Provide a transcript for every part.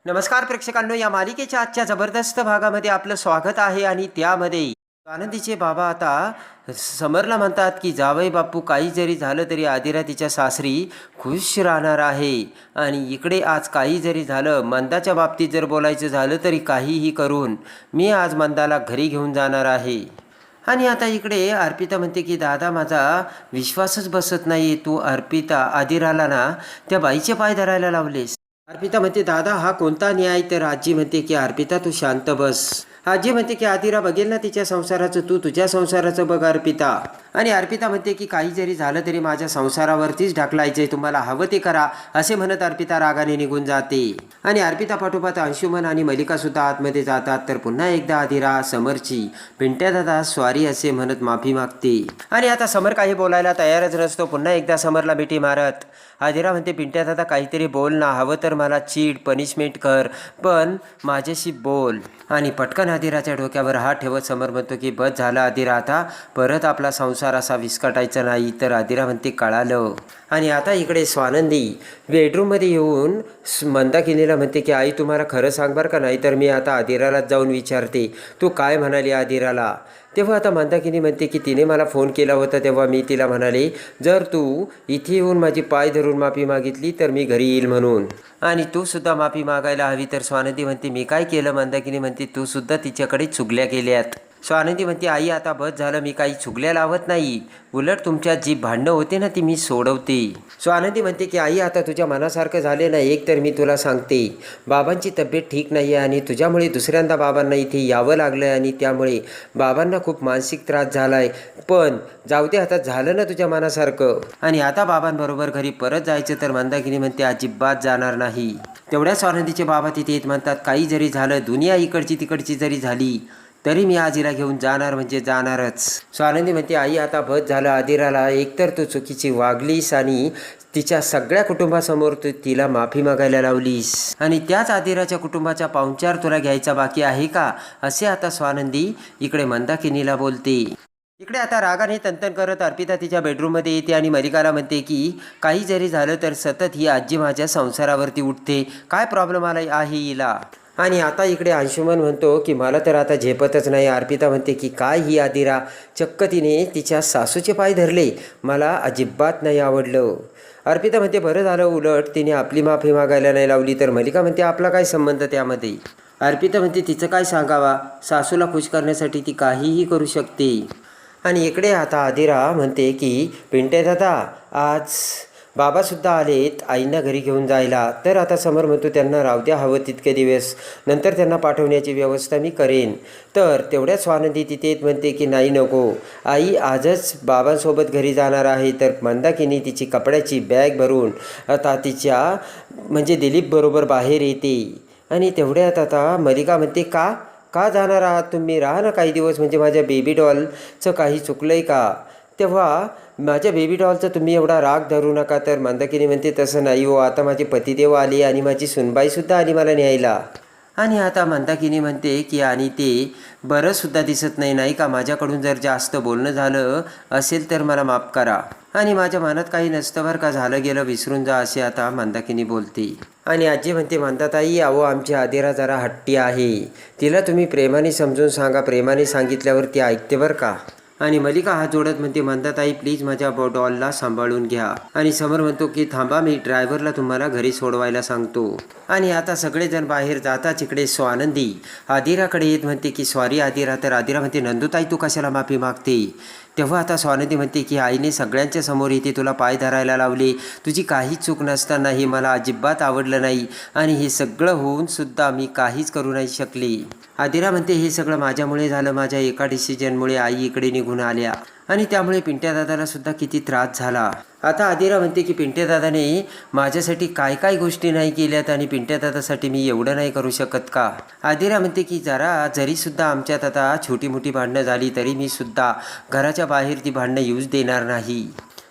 नमस्कार प्रेक्षकांनो, या मालिकेच्या आजच्या जबरदस्त भागामध्ये आपलं स्वागत आहे. आणि त्यामध्ये आनंदीचे बाबा आता समरला म्हणतात की जावई बापू, काही जरी झालं तरी आदिरा तिच्या सासरी खुश राहणार आहे. आणि इकडे आज काही जरी झालं, मंदाच्या बाबतीत जर बोलायचं झालं तरी काहीही करून मी आज मंदाला घरी घेऊन जाणार आहे. आणि आता इकडे अर्पिता म्हणते की दादा, माझा विश्वासच बसत नाही, तू अर्पिता आदिराला ना त्या बाईचे पाय धरायला लावलेस. अर्पिता म्हणते दादा, हा कोणता न्याय? तर आजी म्हणते की अर्पिता तू शांत बस. आजी म्हणते की आदिरा बघेल ना तिच्या संसाराचं, तू तुझ्या संसाराचं बघ अर्पिता. आणि अर्पिता म्हणते की काही जरी झालं तरी माझ्या संसारावरतीच ढकलायचंय, तुम्हाला हवं ते करा, असे म्हणत अर्पिता रागाने निघून जाते. आणि अर्पिता पाठोपाठ अंशुमन आणि मलिका सुद्धा आतमध्ये जातात. तर पुन्हा एकदा आदिरा समरची पिंट्या दादा स्वारी असे म्हणत माफी मागते. आणि आता समर काही बोलायला तयारच नसतो. पुन्हा एकदा समरला मिठी मारत आदिरा म्हणते पिंट्या दादा, काहीतरी बोल ना, हवं तर मला चीड पनिशमेंट कर, पण माझ्याशी बोल. आणि पटकन आदिराच्या डोक्यावर हात ठेवत समर म्हणतो की बस झालं आदिरा, आता परत आपला संसार असा विस्कटायचा नाही. तर आदिरा म्हणते कळालं. आणि आता इकडे स्वानंदी बेडरूममध्ये येऊन मंदाकिनीला म्हणते की आई, तुम्हाला खरं सांग बरं का, नाही तर मी आता आदिरालाच जाऊन विचारते तू काय म्हणाली आदिराला. तेव्हा आता मंदाकिनी म्हणते की तिने मला फोन केला होता, तेव्हा मी तिला म्हणाले जर तू इथे येऊन माझी पाय धरून माफी मागितली तर मी घरी येईल म्हणून, आणि तू सुद्धा माफी मागायला हवी. तर स्वानंदी म्हणते मी काय केलं? मंदाकिनी म्हणते तू सुद्धा तिच्याकडे चुगल्या केल्यात. स्वानंदी म्हणते आई, आता बस झालं, मी काही चुगल्या लावत नाही, उलट तुमच्यात जी भांडणं होते ना ती मी सोडवते. स्वानंदी म्हणते की आई, आता तुझ्या मनासारखं झाले ना, एक तर मी तुला सांगते बाबांची तब्येत ठीक नाही आहे आणि तुझ्यामुळे दुसऱ्यांदा बाबांना इथे यावं लागलं आहे आणि त्यामुळे बाबांना खूप मानसिक त्रास झाला आहे. पण जाऊ दे, आता झालं ना तुझ्या मनासारखं, आणि आता बाबांबरोबर घरी परत जायचं. तर मंदाकिनी म्हणते अजिबात जाणार नाही. तेवढ्या स्वानंदीचे बाबा तिथे येत म्हणतात काही जरी झालं, दुनिया इकडची तिकडची जरी झाली तरी मी आजीला घेऊन जाणार म्हणजे जाणारच. स्वानंदी म्हणते आई, आता बस झालं आदिराला, एकतर तू चुकीची वागलीस आणि तिच्या सगळ्या कुटुंबासमोर तू तिला माफी मागायला लावलीस, आणि त्याच आदिराच्या कुटुंबाचा पाहुणचार तुला घ्यायचा बाकी आहे का, असे आता स्वानंदी इकडे मंदाकिनीला बोलते. इकडे आता रागाने तंतन करत अर्पिता तिच्या बेडरूममध्ये येते आणि मलिकाला म्हणते की काही जरी झालं तर सतत ही आजी माझ्या संसारावरती उठते, काय प्रॉब्लेम आला आहे हिला. आणि आता इकडे अंशुमन म्हणतो की मला तर आता झेपतच नाही. अर्पिता म्हणते की काय ही आदिरा, चक्क तिने तिच्या सासूचे पाय धरले, मला अजिबात नाही आवडलं. अर्पिता म्हणते बरं झालं उलट तिने आपली माफी मागायला नाही लावली. तर मलिका म्हणते आपला काय संबंध त्यामध्ये. अर्पिता म्हणते तिचं काय सांगावा, सासूला खुश करण्यासाठी ती काहीही करू शकते. आणि इकडे आता आदिरा म्हणते की पिंट्या दादा, आज बाबासुद्धा आलेत आईंना घरी घेऊन जायला. तर आता समर म्हणतो त्यांना राहू द्या हवं तितके दिवस, नंतर त्यांना पाठवण्याची व्यवस्था मी करेन. तर तेवढ्याच स्वानंदी तिथे म्हणते की नाही नको, आई आजच बाबांसोबत घरी जाणार आहे. तर मंदाकिनी तिची कपड्याची बॅग भरून आता तिच्या म्हणजे दिलीप बरोबर बाहेर येते. आणि तेवढ्यात आता मलिका म्हणते का जाणार आहात तुम्ही, राहा ना काही दिवस, म्हणजे माझ्या बेबी डॉलचं काही चुकलं आहे का. तेव्हा माझ्या बेबी डॉलचा तुम्ही एवढा राग धरू नका. तर मंदाकिनी म्हणते तसं नाही हो, आता माझी पतिदेव आली आणि माझी सुनबाईसुद्धा आली मला न्यायला. आणि आता मंदाकिनी म्हणते की आणि ते बरंसुद्धा दिसत नाही का, माझ्याकडून जर जास्त बोलणं झालं असेल तर मला माफ करा, आणि माझ्या मनात काही नसतं बरं का, झालं गेलं विसरून जा, असे आता मंदाकिनी बोलते. आणि आजी म्हणते मंदाताई, अहो आमची आदिरा जरा हट्टी आहे, तिला तुम्ही प्रेमाने समजून सांगा, प्रेमाने सांगितल्यावर ती ऐकते बरं का. आणि मलिका हात जोडत म्हणते मंदाताई प्लीज माझ्या डॉलला सांभाळून घ्या. आणि समर म्हणतो की थांबा, मी ड्रायव्हरला तुम्हाला घरी सोडवायला सांगतो. आणि आता सगळेजण बाहेर जाताच इकडे स्वानंदी आदिराकडे येत म्हणते की सॉरी आदिरा. तर आदिरा म्हणते नंदूताई तू कशाला माफी मागते. तेव्हा आता स्वानंदी म्हणते की आईने सगळ्यांच्या समोर इथे तुला पाय धरायला लावले, तुझी काहीच चूक नसतानाही मला अजिबात आवडलं नाही, आणि हे सगळं होऊन सुद्धा मी काहीच करू नाही शकले. आदिरा म्हणते हे सगळं माझ्यामुळे झालं, माझ्या एका डिसिजनमुळे आई इकडे निघून आल्या, आणि त्यामुळे पिंट्या दादाला सुद्धा किती त्रास झाला. आता आदिरा म्हणते की पिंट्या दादाने माझ्यासाठी काय काय गोष्टी नाही केल्यात, आणि पिंट्या दादासाठी मी एवढं नाही करू शकत का. आदिरा म्हणते की जरीसुद्धा आमच्यात आता छोटी मोठी भांडणं झाली तरी मी सुद्धा घराच्या बाहेर ती भांडणं येऊच देणार नाही.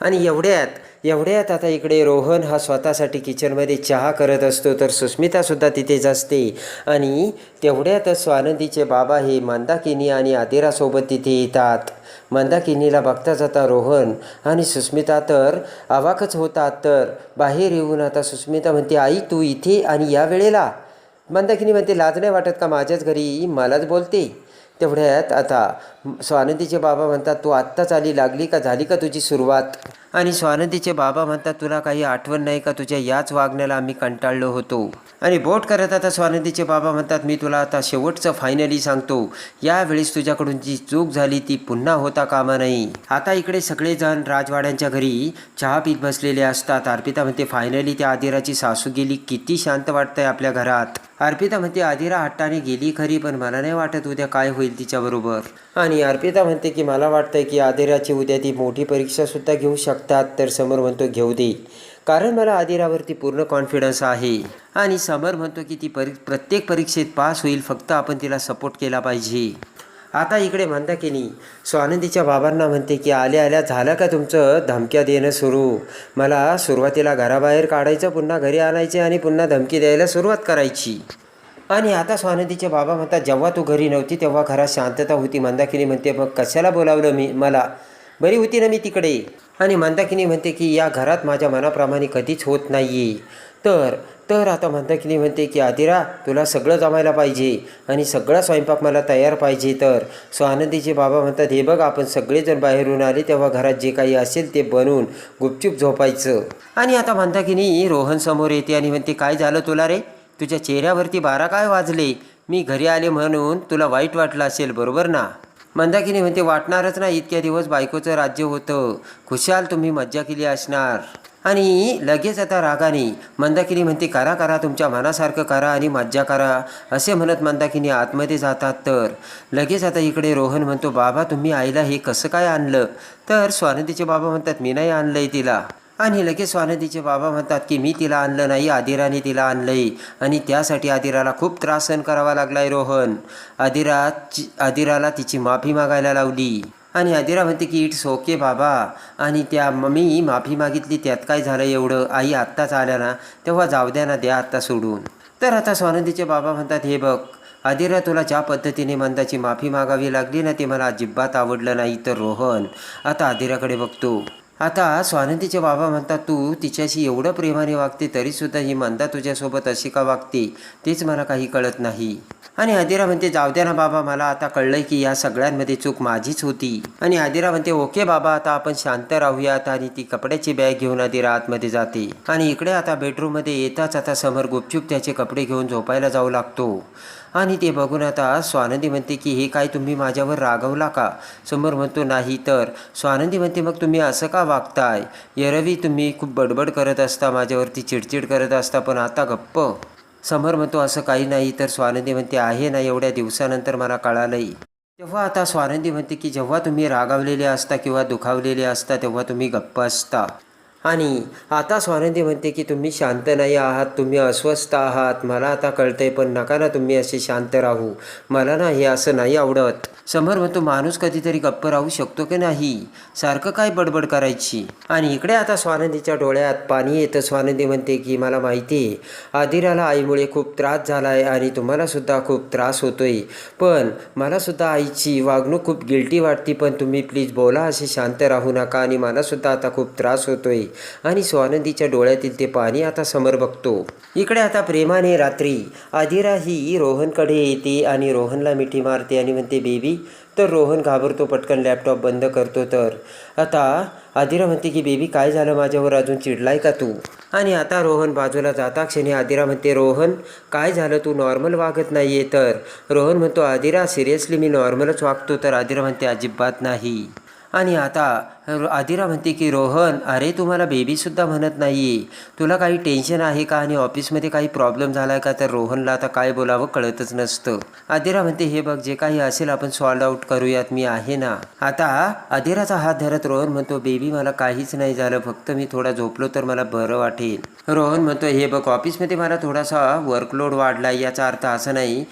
आणि एवढ्यात आता इकडे रोहन हा स्वतःसाठी किचनमध्ये चहा करत असतो. तर सुस्मितासुद्धा तिथेच असते. आणि तेवढ्यातच स्वानंदीचे बाबा हे मंदाकिनी आणि आदिरासोबत तिथे येतात. मंदाकिनीला बघता जाता रोहन आणि सुस्मिता तर अवाकच होतात. तर बाहेर येऊन आता सुस्मिता म्हणते आई तू इथे आणि या वेळेला. मंदाकिनी म्हणते, लाज नाही वाटत का माझ्याच घरी मलाच बोलते? तेवढ्यात आता स्वानंदीचे बाबा म्हणतात, तू आत्ताच आली, लागली का, झाली का तुझी सुरुवात? आणि स्वानंदीचे बाबा म्हणतात, तुला काही आठवण नाही का, तुझ्या याच वागण्याला आम्ही कंटाळलो होतो. आणि बोट करत आता स्वानंदीचे बाबा म्हणतात, मी तुला आता शेवटचं फायनली सांगतो, यावेळेस तुझ्याकडून जी चूक झाली ती पुन्हा होता कामा नाही. आता इकडे सगळेजण राजवाड्यांच्या घरी चहा पीत बसलेले असतात. अर्पिता म्हणते, फायनली त्या आदिराची सासू गेली, किती शांत वाटतंय आपल्या घरात. अर्पिता म्हणते, आदिरा हट्टाने गेली खरी, पण मला नाही वाटत उद्या काय होईल तिच्याबरोबर. आणि अर्पिता म्हणते की मला वाटतंय की आदिराची उद्या ती मोठी परीक्षासुद्धा घेऊ शकतात. तर समर म्हणतो, घेऊ दे, कारण मला आदिरावरती पूर्ण कॉन्फिडन्स आहे. आणि समर म्हणतो की ती प्रत्येक परीक्षेत पास होईल, फक्त आपण तिला सपोर्ट केला पाहिजे. आता इकडे मंदाकिनी स्वानंदीच्या बाबांना म्हणते की आल्या आल्या झालं का तुमचं धमक्या देणं सुरू? मला सुरुवातीला घराबाहेर काढायचं, पुन्हा घरी आणायचे आणि पुन्हा धमकी द्यायला सुरुवात करायची. आणि आता स्वानंदीचे बाबा म्हणतात, जेव्हा तू घरी नव्हती तेव्हा घरात शांतता होती. मंदाकिनी म्हणते, मग कशाला बोलावलं मी? मला बरी होती ना मी तिकडे. आणि मंदाकिनी म्हणते की या घरात माझ्या मनाप्रमाणे कधीच होत नाही. तर आता मंदाकिनी म्हणते की आदिरा, तुला सगळं जमायला पाहिजे आणि सगळा स्वयंपाक मला तयार पाहिजे. तर स्वानंदीचे बाबा म्हणतात, हे बघ, आपण सगळेजण बाहेरून आले तेव्हा घरात जे काही असेल ते बनवून गुपचूप झोपायचं. आणि आता मंदाकिनी रोहन समोर येते आणि म्हणते, काय झालं तुला रे? तुझ्या चेहऱ्यावरती 12 काय वाजले? मी घरी आले म्हणून तुला वाईट वाटलं असेल, बरोबर ना? मंदाकिनी म्हणते, वाटणारच ना, इतक्या दिवस बायकोचं राज्य होतं, खुशाल तुम्ही मज्जा केली असणार. आणि लगेच आता रागाने मंदाकिनी म्हणते, करा करा, तुमच्या मनासारखं करा आणि मज्जा करा, असे म्हणत मंदाकिनी आतमध्ये जातात. तर लगेच आता इकडे रोहन म्हणतो, बाबा तुम्ही आईला हे कसं काय आणलं? तर स्वानंदीचे बाबा म्हणतात, मी नाही आणलंय तिला. आणि लगेच स्वानंदीचे बाबा म्हणतात की मी तिला आणलं नाही, आदिराने तिला आणलंय आणि त्यासाठी आदिराला खूप त्रास सहन करावा लागलाय. रोहन आदिराला तिची माफी मागायला लावली. आणि आदिरा म्हणते की इट्स ओके बाबा, आणि त्या मी माफी मागितली, त्यात काय झालं एवढं? आई आत्ताच आल्या ना, तेव्हा जाऊ द्या ना, द्या आत्ता सोडून. तर आता स्वानंदीचे बाबा म्हणतात, हे बघ आदिरा, तुला ज्या पद्धतीने मंदाची माफी मागावी लागली ना, ते मला अजिबात आवडलं नाही. तर रोहन आता आदिराकडे बघतो. आता स्वानंदीचे बाबा म्हणतात, तू तिच्याशी एवढं प्रेमाने वागते तरीसुद्धा ही मंदा तुझ्यासोबत अशी का वागते, तेच मला काही कळत नाही. आणि आदिरा म्हणते, जाऊ द्या ना बाबा, मला आता कळलंय की या सगळ्यांमध्ये चूक माझीच होती. आणि आदिरा म्हणते, ओके बाबा, आता आपण शांत राहूयात. आणि ती कपड्याची बॅग घेऊन आदिरा आतमध्ये जाते. आणि इकडे आता बेडरूममध्ये येताच आता समर गुपचूप त्याचे कपडे घेऊन झोपायला जाऊ लागतो. आणि ते बघून आता स्वानंदी म्हणते की हे काय तुम्ही माझ्यावर रागवला का? समर म्हणतो, नाही. तर स्वानंदी म्हणते, मग तुम्ही असं का वागताय? एरवी तुम्ही खूप बडबड करत असता, माझ्यावरती चिडचिड करत असता, पण आता गप्प. समर म्हणतो, असं काही नाही. तर स्वानंदी म्हणते, आहे ना, एवढ्या दिवसानंतर मला कळालंय. तेव्हा आता स्वानंदी म्हणते की जेव्हा तुम्ही रागावलेले असता किंवा दुखावलेले असता तेव्हा तुम्ही गप्प असता. आणि आता स्वानंदी म्हणते की तुम्ही शांत नाही आहात, तुम्ही अस्वस्थ आहात, मला आता कळतंय, पण नका ना तुम्ही असे शांत राहू, मला ना हे असं नाही आवडत. समर म्हणतो, माणूस कधीतरी गप्प राहू शकतो की नाही, सारखं काय बडबड करायची. आणि इकडे आता स्वानंदीच्या डोळ्यात पाणी येतं. स्वानंदी म्हणते की मला माहिती आहे आदिराला आईमुळे खूप त्रास झाला आहे आणि तुम्हालासुद्धा खूप त्रास होतोय, पण मलासुद्धा आईची वागणूक खूप गिल्टी वाटते, पण तुम्ही प्लीज बोला, असे शांत राहू नका, आणि मलासुद्धा आता खूप त्रास होतोय. आणि स्वानंदीच्या डोळ्यातील ते पाणी आता समर बघतो. इकडे आता प्रेमाने रात्री आदिरा ही रोहनकडे येते आणि रोहनला मिठी मारते आणि म्हणते, बेबी. तर रोहन घाबरतो, पटकन लॅपटॉप बंद करतो. तर आता आदिरा म्हणते की बेबी, काय झालं, माझ्यावर अजून चिडलाय का तू? आणि आता रोहन बाजूला जाता क्षणी आदिरा म्हणते, रोहन काय झालं, तू नॉर्मल वागत नाही आहे. तर रोहन म्हणतो, आदिरा सिरियसली मी नॉर्मलच वागतो. तर आदिरा म्हणते, अजिबात नाही. आणि आता आदिरा म्हणते की रोहन, अरे तुम्हाला बेबीसुद्धा म्हणत नाही आहे, तुला काही टेन्शन आहे का आणि ऑफिसमध्ये काही प्रॉब्लेम झाला आहे का? तर रोहनला आता काय बोलावं कळतच नसतं. आदिरा म्हणते, हे बघ, जे काही असेल आपण सॉल्व आउट करूयात, मी आहे ना. आता आदिराचा हात धरत रोहन म्हणतो, बेबी मला काहीच नाही झालं, फक्त मी थोडा झोपलो तर मला बरं वाटेल. रोहन म्हणतो, हे बघ, ऑफिसमध्ये मला थोडासा वर्कलोड वाढला, याचा अर्थ असं नाही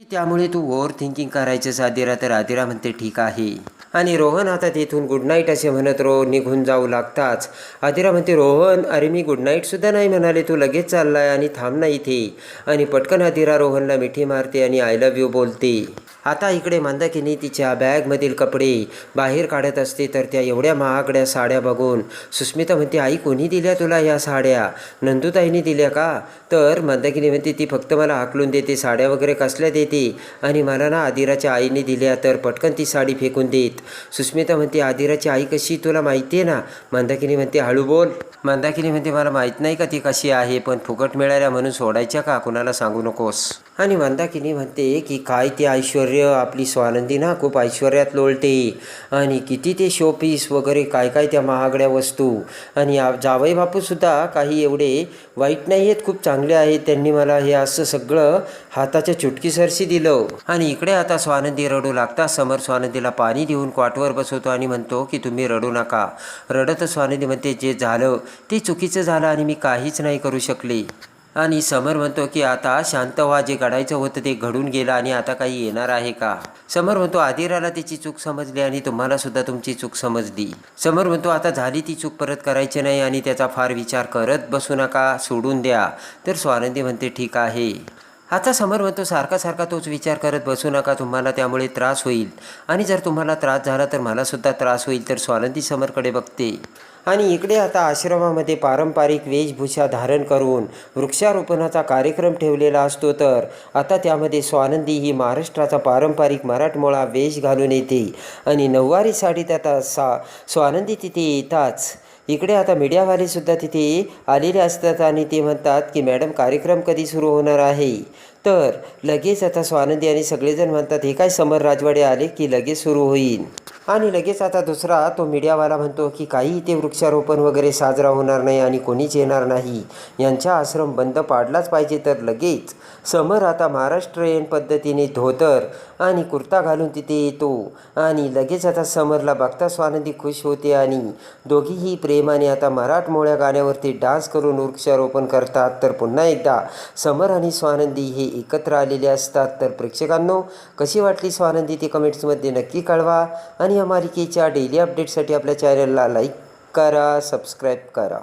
त्यामुळे तू ओव्हर थिंकिंग करायचंस आदिरा. तर आदिरा म्हणते, ठीक आहे. आणि रोहन आता तिथून गुड नाईट असे म्हणत निघून जाऊ लागताच आदिरा म्हणते, रोहन अरे मी गुड नाईटसुद्धा नाही म्हणाले, तू लगेच चाललाय आणि थांब ना इथे. आणि पटकन आदिरा रोहनला मिठी मारते आणि आय लव्ह यू बोलते. आता इकडे मंदाकिनी तिच्या बॅगमधील कपडे बाहेर काढत असते तर त्या एवढ्या महागड्या साड्या बघून सुस्मिता म्हणते, आई कोणी दिल्या तुला या साड्या? नंदुताईंनी दिल्या का? तर मंदाकिनी म्हणते, ती फक्त मला हाकलून देते, साड्या वगैरे कसल्या देते, आणि मला ना आदिराच्या आईने दिल्या. तर पटकन ती साडी फेकून देत. सुस्मिता म्हणते, आदिराची आई कशी तुला माहिती आहे ना? मंदाकिनी म्हणते, हळू बोल. मंदाकिनी म्हणते, मला माहीत नाही का ती कशी आहे, पण फुकट मिळाल्या म्हणून सोडायच्या का? कुणाला सांगू नकोस. आणि मंदाकिनी म्हणते की काय ते ऐश्वर्य, आपली स्वानंदी ना खूप ऐश्वर्यात लोळते, आणि किती ते शोपीस वगैरे काय काय त्या महागड्या वस्तू, आणि जावई बापूसुद्धा काही एवढे वाईट नाही आहेत, खूप चांगले आहेत, त्यांनी मला हे असं सगळं हाताच्या चुटकीसरशी दिलं. आणि इकडे आता स्वानंदी रडू लागता. समर स्वानंदीला पाणी देऊन क्वाटवर बसवतो आणि म्हणतो की तुम्ही रडू नका. रडत स्वानंदी म्हणते, जे झालं ते चुकीचं झालं आणि मी काहीच नाही करू शकले. आणि समर म्हणतो की आता शांत व्हा, जे घडायचं होतं ते घडून गेलं आणि आता काही येणार आहे का? समर म्हणतो, आदिराला तिची चूक समजली आणि तुम्हाला सुद्धा तुमची चूक समजली. समर म्हणतो, आता झाली ती चूक परत करायची नाही आणि त्याचा फार विचार करत बसू नका, सोडून द्या. तर स्वानंदी म्हणते, ठीक आहे. आता समर म्हणतो, सारखा सारखा तोच विचार करत बसू नका, तुम्हाला त्यामुळे त्रास होईल, आणि जर तुम्हाला त्रास झाला तर मलासुद्धा त्रास होईल. तर स्वानंदी समरकडे बघते. आणि इकडे आता आश्रमामध्ये पारंपरिक वेशभूषा धारण करून वृक्षारोपणाचा कार्यक्रम ठेवलेला असतो. तर आता त्यामध्ये स्वानंदी ही महाराष्ट्राचा पारंपरिक मराठमोळा वेश घालून येते आणि नऊवारी साडीत आता स्वानंदी तिथे येताच इकडे आता मीडियावालेसुद्धा तिथे आलेले असतात आणि ते म्हणतात की मॅडम कार्यक्रम कधी सुरू होणार आहे? तर लगेच आता स्वानंदी आणि सगळेजण म्हणतात, हे काय समर राजवाडे आले की लगेच सुरू होईल. आणि लगेच आता दुसरा तो मीडियावाला म्हणतो की काही इथे वृक्षारोपण वगैरे साजरा होणार नाही आणि कोणीच येणार नाही, यांचा आश्रम बंद पाडलाच पाहिजे. तर लगेच समर आता महाराष्ट्रीयन पद्धतीने धोतर आणि कुर्ता घालून तिथे येतो आणि लगेच आता समरला बघता स्वानंदी खुश होते आणि दोघीही प्रेमाने आता मराठमोळ्या गाण्यावरती डान्स करून वृक्षारोपण करतात. तर पुन्हा एकदा समर आणि स्वानंदी हे एकत्र आलेले असतात. तर प्रेक्षकांनो, कशी वाटली स्वानंदी ते कमेंट्समध्ये नक्की कळवा आणि या मालिकेच्या डेली अपडेटसाठी आपल्या चॅनलला लाईक करा, सबस्क्राईब करा.